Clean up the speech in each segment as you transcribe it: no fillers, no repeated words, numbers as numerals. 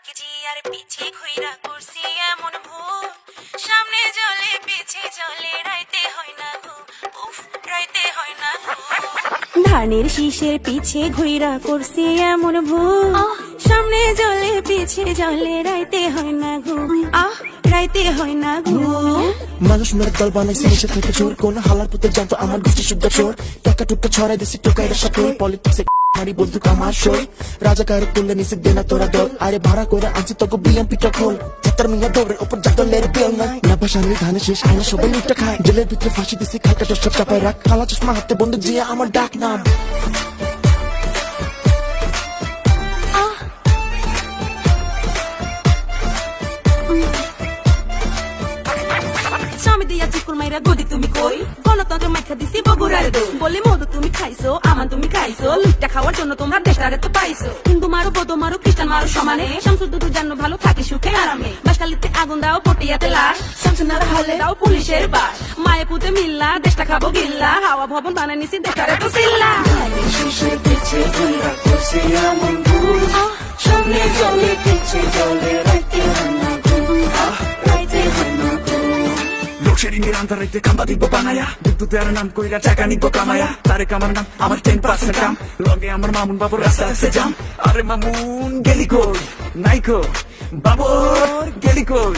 KG আর পিছে ঘুইরা করছি এমন ভুল, সামনে জলে পিছে জলে রাইতে হয় না ঘুম, উফ রাইতে হয় না ঘুম। ধানের শীষের পিছে ঘুইরা করছি এমন ভুল, সামনে জলে পিছে জলে রাইতে হয় না ঘুম, রাইতে হয় না ঘুম। মানুষ মেরে দল বানাইছে নিচে থেকে চোর, কোন হালার পুতে জানতো আমার গোষ্ঠী শুদ্ধ চোর। টাকা টুকা ছড়াই দিছি টোকাইরা সকল, পলিটিক্সে মারি বন্দুক আমার সই। রাজাকারে তুলে নিছে দেনা তোরা দল, আরে ভাড়া করে আনছি তোকে বিএমপি টকল। চাতার মিয়া দৌড়ের ওপর জাগলের বেল নাই, না ভাষানির ধানে শেষ আইনা সবাই লুটটা খায়। জেলের ভিতরে ফাঁসি দিছি খাইটা দশটা চাপায় রাখ, কালা চশমা হাতে বন্দুক দিয়ে আমার ডাক নাম। স্বামী দিয়া চিকুর মাইরা গদি তুমি কই, গণতন্ত্র মাইখা দিছি বগুড়ার দই। বলে মধু তুমি খাইছো, আমান তুমি খাইছো, লুটটা খাওয়ার জন্য তোমরা দেশটারে তো পাইছো। হিন্দু মারো, বৌদ্ধ মারো, খ্রিস্টান মারো সমানে, শামসুদ্দুর জানো ভালো থাকি সুখে আরামে। বাসকালিতে আগুন দাও, পটিয়াতে লাশ, শামসুনার হলে দাও পুলিশের বাস। মায়ে পুতে মিল্লা, দেশটা খাবো গিল্লা, হাওয়া ভবন বানায় নিছি দেশটারে তো সিল্লা। সামনে জলে পিছে জলে রাইতে হয় না ঘুম, রাইতে হয় না ঘুম। লোকশেরিংয়ের আন্ধারাইতে খাম্বা দিব বানায়া, বিদ্যুতের নাম কইরা টাকা নিব কামায়া। তারেক আমার নাম, আমার 10% কাম, লগে আমার মামুন বাবুর রাস্তা আছে জাম। আরে মামুন গেলি কই, নাইকো বাবুর গেলি কই।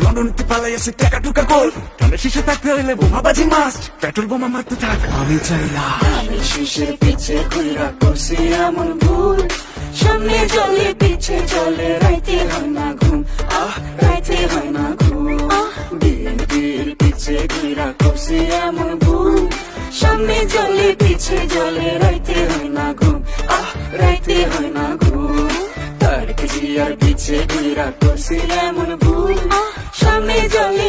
লন্ডনতে পালাই আছে টাকা টুকা গোল, কানে শিশে থাকতে হইলে বোমাবাজি মাস্ট, পেট্রোল বোমা মারতে থাক আমি চাইলাম। আমি শিশের পিছে ঘুইরা করছি এমন ভুল, সামনে জলে পিছে জলে রাইতে হয় না ঘুম, রাইতে হয় না ঘুম। বিএনপির পিছে ঘুইরা করছি এমন ভুল, সামনে জলে পিছে জলে রাইতে হয় না ঘুম, রাইতে হয় না ঘুম। তার কেজি আর পিছে ঘুইরা করছি এমন ভুল, সামনে জলে